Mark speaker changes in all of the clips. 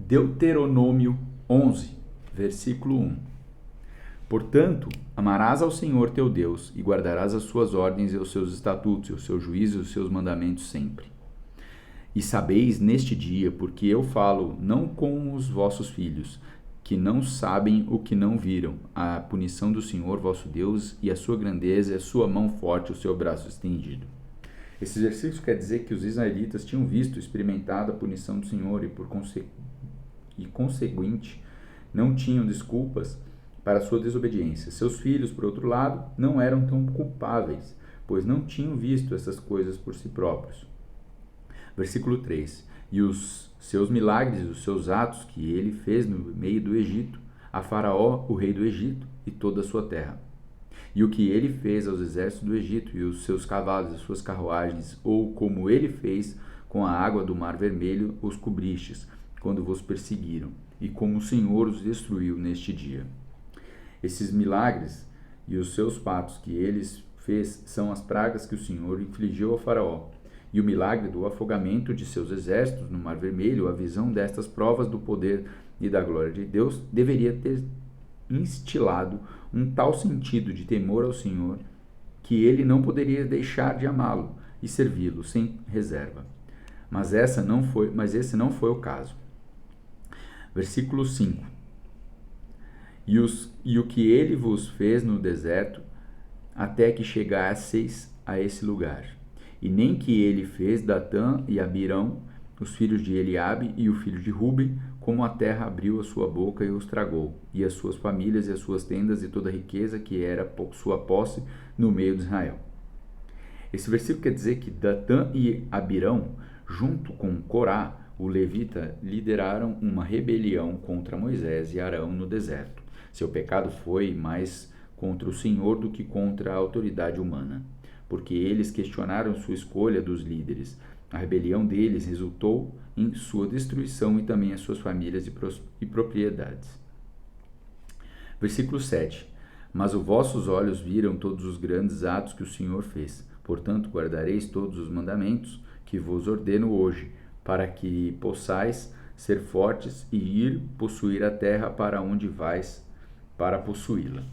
Speaker 1: Deuteronômio 11, versículo 1. Portanto, amarás ao Senhor teu Deus e guardarás as suas ordens e os seus estatutos, e os seus juízos e os seus mandamentos sempre. E sabeis neste dia, porque eu falo não com os vossos filhos, que não sabem o que não viram, a punição do Senhor vosso Deus e a sua grandeza, e a sua mão forte, o seu braço estendido. Esses versículos quer dizer que os israelitas tinham visto, experimentado a punição do Senhor e conseguinte, não tinham desculpas para sua desobediência. Seus filhos, por outro lado, não eram tão culpáveis, pois não tinham visto essas coisas por si próprios. Versículo 3. E os seus milagres, os seus atos que ele fez no meio do Egito, a Faraó, o rei do Egito, e toda a sua terra. E o que ele fez aos exércitos do Egito, e os seus cavalos, as suas carruagens, ou como ele fez com a água do Mar Vermelho, os cobristes, quando vos perseguiram, e como o Senhor os destruiu neste dia. Esses milagres e os seus fatos que ele fez são as pragas que o Senhor infligiu ao Faraó, e o milagre do afogamento de seus exércitos no Mar Vermelho. A visão destas provas do poder e da glória de Deus deveria ter instilado um tal sentido de temor ao Senhor que ele não poderia deixar de amá-lo e servi-lo sem reserva. Mas esse não foi o caso. Versículo 5. E o que ele vos fez no deserto, até que chegasseis a esse lugar. E nem que ele fez Datã e Abirão, os filhos de Eliabe e o filho de Ruben, como a terra abriu a sua boca e os tragou, e as suas famílias e as suas tendas e toda a riqueza que era sua posse no meio de Israel. Esse versículo quer dizer que Datã e Abirão, junto com Corá, o levita, lideraram uma rebelião contra Moisés e Arão no deserto. Seu pecado foi mais contra o Senhor do que contra a autoridade humana, porque eles questionaram sua escolha dos líderes. A rebelião deles resultou em sua destruição e também as suas famílias e propriedades. Versículo 7. Mas os vossos olhos viram todos os grandes atos que o Senhor fez. Portanto, guardareis todos os mandamentos que vos ordeno hoje, para que possais ser fortes e ir possuir a terra para onde vais para possuí-la.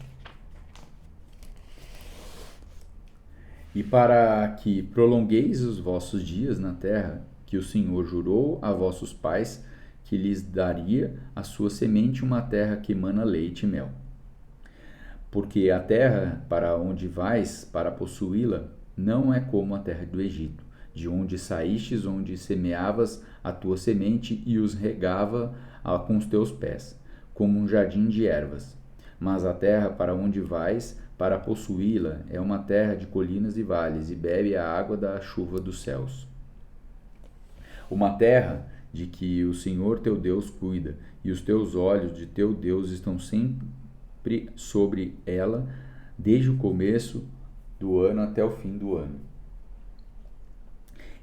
Speaker 1: E para que prolongueis os vossos dias na terra, que o Senhor jurou a vossos pais, que lhes daria a sua semente uma terra que emana leite e mel. Porque a terra para onde vais para possuí-la não é como a terra do Egito, de onde saístes, onde semeavas a tua semente e os regava com os teus pés, como um jardim de ervas. Mas a terra para onde vais para possuí-la é uma terra de colinas e vales, e bebe a água da chuva dos céus. Uma terra de que o Senhor teu Deus cuida, e os teus olhos de teu Deus estão sempre sobre ela, desde o começo do ano até o fim do ano.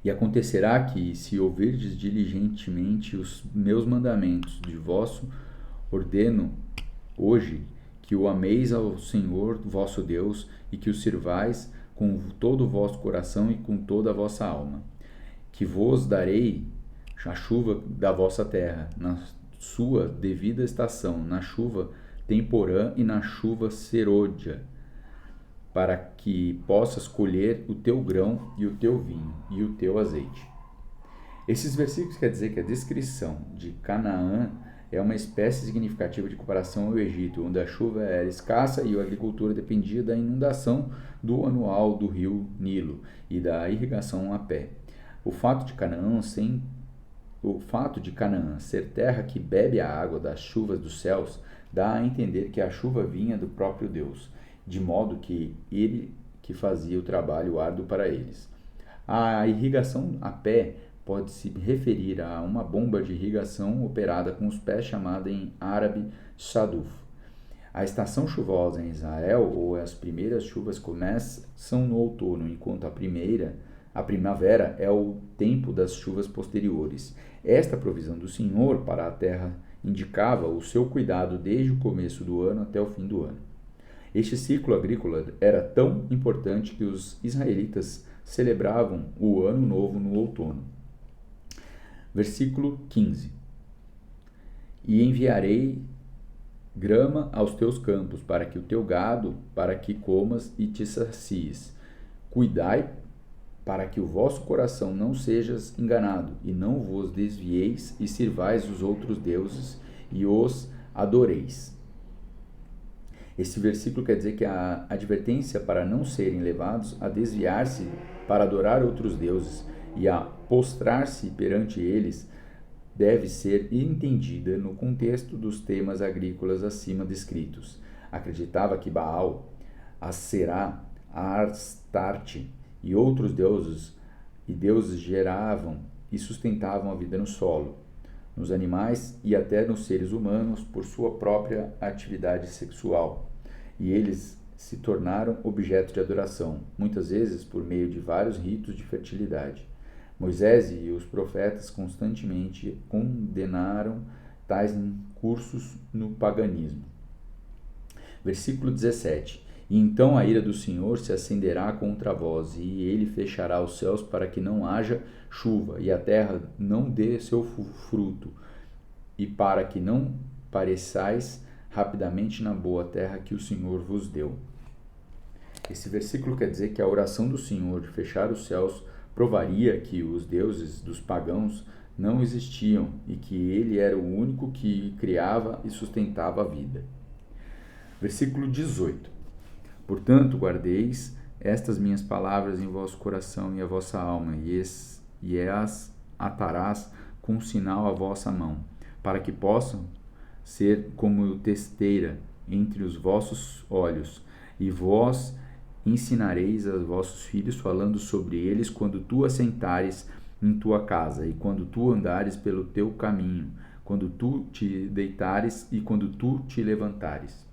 Speaker 1: E acontecerá que, se ouvirdes diligentemente os meus mandamentos de vosso, ordeno hoje que o ameis ao Senhor vosso Deus e que o sirvais com todo o vosso coração e com toda a vossa alma, que vos darei a chuva da vossa terra, na sua devida estação, na chuva temporã e na chuva serôdia, para que possas colher o teu grão e o teu vinho e o teu azeite. Esses versículos quer dizer que a descrição de Canaã é uma espécie significativa de comparação ao Egito, onde a chuva era escassa e a agricultura dependia da inundação do anual do rio Nilo e da irrigação a pé. O fato de Canaã ser terra que bebe a água das chuvas dos céus dá a entender que a chuva vinha do próprio Deus, de modo que ele que fazia o trabalho árduo para eles. A irrigação a pé pode se referir a uma bomba de irrigação operada com os pés, chamada em árabe shaduf. A estação chuvosa em Israel, ou as primeiras chuvas, começam no outono, enquanto a primavera é o tempo das chuvas posteriores. Esta provisão do Senhor para a terra indicava o seu cuidado desde o começo do ano até o fim do ano. Este ciclo agrícola era tão importante que os israelitas celebravam o Ano Novo no outono. Versículo 15. E enviarei grama aos teus campos, para que o teu gado, para que comas e te sacies. Cuidai para que o vosso coração não sejas enganado, e não vos desvieis e sirvais os outros deuses e os adoreis. Esse versículo quer dizer que a advertência para não serem levados a desviar-se para adorar outros deuses e a postrar-se perante eles deve ser entendida no contexto dos temas agrícolas acima descritos. Acreditava que Baal, Aserá, Astarte e outros deuses geravam e sustentavam a vida no solo, nos animais e até nos seres humanos por sua própria atividade sexual. E eles se tornaram objeto de adoração, muitas vezes por meio de vários ritos de fertilidade. Moisés e os profetas constantemente condenaram tais incursos no paganismo. Versículo 17. E então a ira do Senhor se acenderá contra vós, e ele fechará os céus para que não haja chuva, e a terra não dê seu fruto, e para que não pareçais rapidamente na boa terra que o Senhor vos deu. Esse versículo quer dizer que a oração do Senhor de fechar os céus provaria que os deuses dos pagãos não existiam e que ele era o único que criava e sustentava a vida. Versículo 18. Portanto, guardeis estas minhas palavras em vosso coração e a vossa alma, e as atarás com um sinal à vossa mão, para que possam ser como testeira entre os vossos olhos, e vós ensinareis a vossos filhos, falando sobre eles quando tu assentares em tua casa, e quando tu andares pelo teu caminho, quando tu te deitares e quando tu te levantares.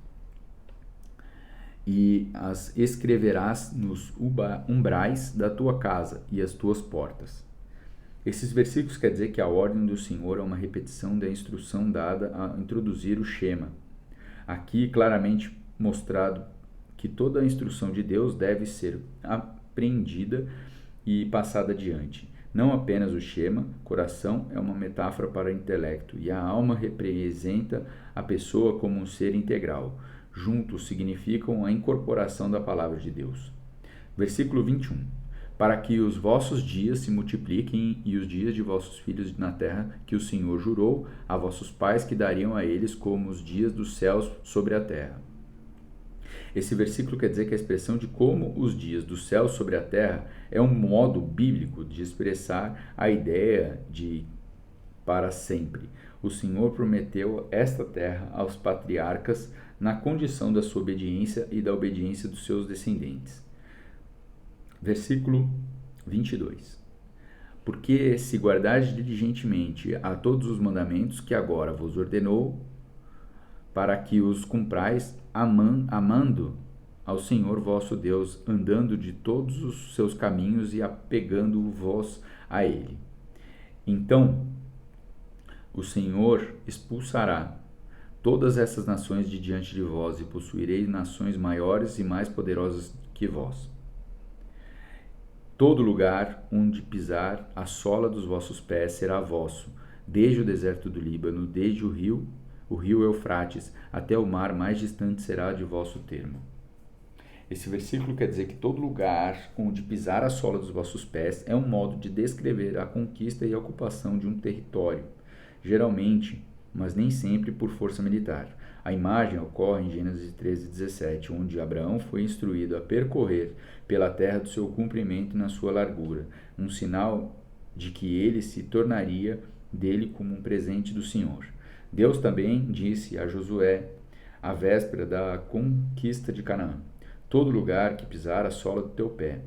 Speaker 1: E as escreverás nos umbrais da tua casa e as tuas portas. Esses versículos quer dizer que a ordem do Senhor é uma repetição da instrução dada a introduzir o Shema. Aqui claramente mostrado que toda a instrução de Deus deve ser aprendida e passada adiante. Não apenas o Shema, coração é uma metáfora para o intelecto e a alma representa a pessoa como um ser integral. Juntos significam a incorporação da palavra de Deus. Versículo 21. Para que os vossos dias se multipliquem e os dias de vossos filhos na terra, que o Senhor jurou a vossos pais que dariam a eles como os dias dos céus sobre a terra. Esse versículo quer dizer que a expressão de como os dias dos céus sobre a terra é um modo bíblico de expressar a ideia de para sempre. O Senhor prometeu esta terra aos patriarcas na condição da sua obediência e da obediência dos seus descendentes. Versículo 22. Porque se guardardes diligentemente a todos os mandamentos que agora vos ordenou, para que os cumprais, amando ao Senhor vosso Deus, andando de todos os seus caminhos e apegando-vos a Ele. Então, o Senhor expulsará todas essas nações de diante de vós, e possuireis nações maiores e mais poderosas que vós. Todo lugar onde pisar a sola dos vossos pés será vosso, desde o deserto do Líbano, desde o rio Eufrates, até o mar mais distante será de vosso termo. Esse versículo quer dizer que todo lugar onde pisar a sola dos vossos pés é um modo de descrever a conquista e a ocupação de um território, geralmente, mas nem sempre por força militar. A imagem ocorre em Gênesis 13:17, onde Abraão foi instruído a percorrer pela terra do seu comprimento e na sua largura, um sinal de que ele se tornaria dele como um presente do Senhor. Deus também disse a Josué, à véspera da conquista de Canaã: todo lugar que pisar a sola do teu pé,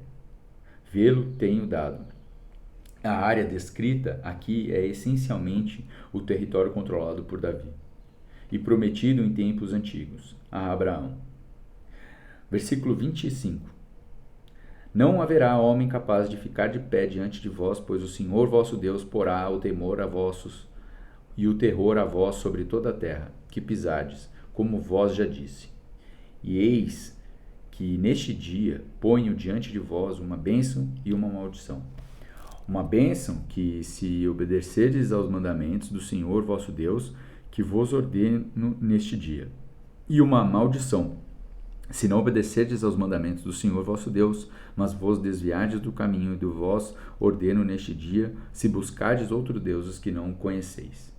Speaker 1: vê-lo tenho dado. A área descrita aqui é essencialmente o território controlado por Davi e prometido em tempos antigos a Abraão. Versículo 25. Não haverá homem capaz de ficar de pé diante de vós, pois o Senhor vosso Deus porá o temor a vossos e o terror a vós sobre toda a terra que pisardes, como vós já disse. E eis que neste dia ponho diante de vós uma bênção e uma maldição. Uma bênção que, se obedecerdes aos mandamentos do Senhor vosso Deus, que vos ordeno neste dia. E uma maldição, se não obedecerdes aos mandamentos do Senhor vosso Deus, mas vos desviardes do caminho do vos ordeno neste dia, se buscardes outros deuses que não conheceis.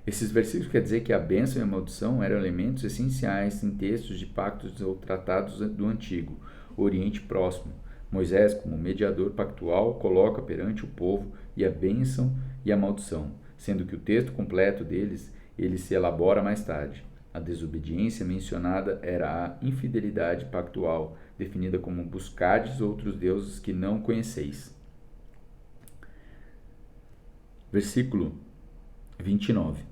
Speaker 1: Esses versículos quer dizer que a bênção e a maldição eram elementos essenciais em textos de pactos ou tratados do Antigo Oriente Próximo. Moisés, como mediador pactual, coloca perante o povo e a bênção e a maldição, sendo que o texto completo deles ele se elabora mais tarde. A desobediência mencionada era a infidelidade pactual, definida como buscardes outros deuses que não conheceis. Versículo 29.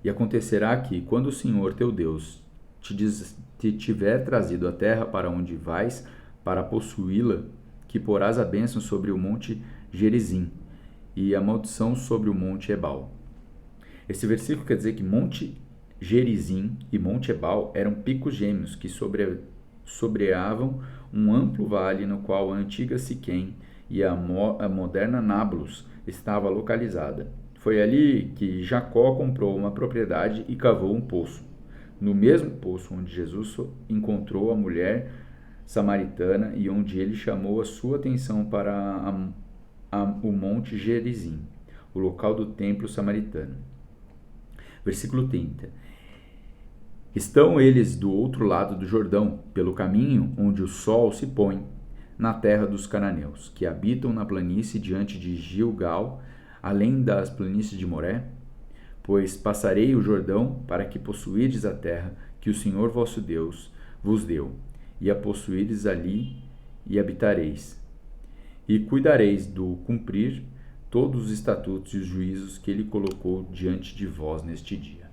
Speaker 1: E acontecerá que, quando o Senhor teu Deus te tiver trazido a terra para onde vais, para possuí-la, que porás a bênção sobre o monte Gerizim e a maldição sobre o monte Ebal. Esse versículo quer dizer que Monte Gerizim e Monte Ebal eram picos gêmeos que sobreavam um amplo vale no qual a antiga Siquém e a moderna Nablus estava localizada. Foi ali que Jacó comprou uma propriedade e cavou um poço. No mesmo poço onde Jesus encontrou a mulher samaritana e onde ele chamou a sua atenção para o Monte Gerizim, o local do templo samaritano. Versículo 30. Estão eles do outro lado do Jordão, pelo caminho onde o sol se põe, na terra dos cananeus, que habitam na planície diante de Gilgal, além das planícies de Moré? Pois passarei o Jordão para que possuídes a terra que o Senhor vosso Deus vos deu, e a possuídes ali e habitareis. E cuidareis do cumprir todos os estatutos e os juízos que ele colocou diante de vós neste dia.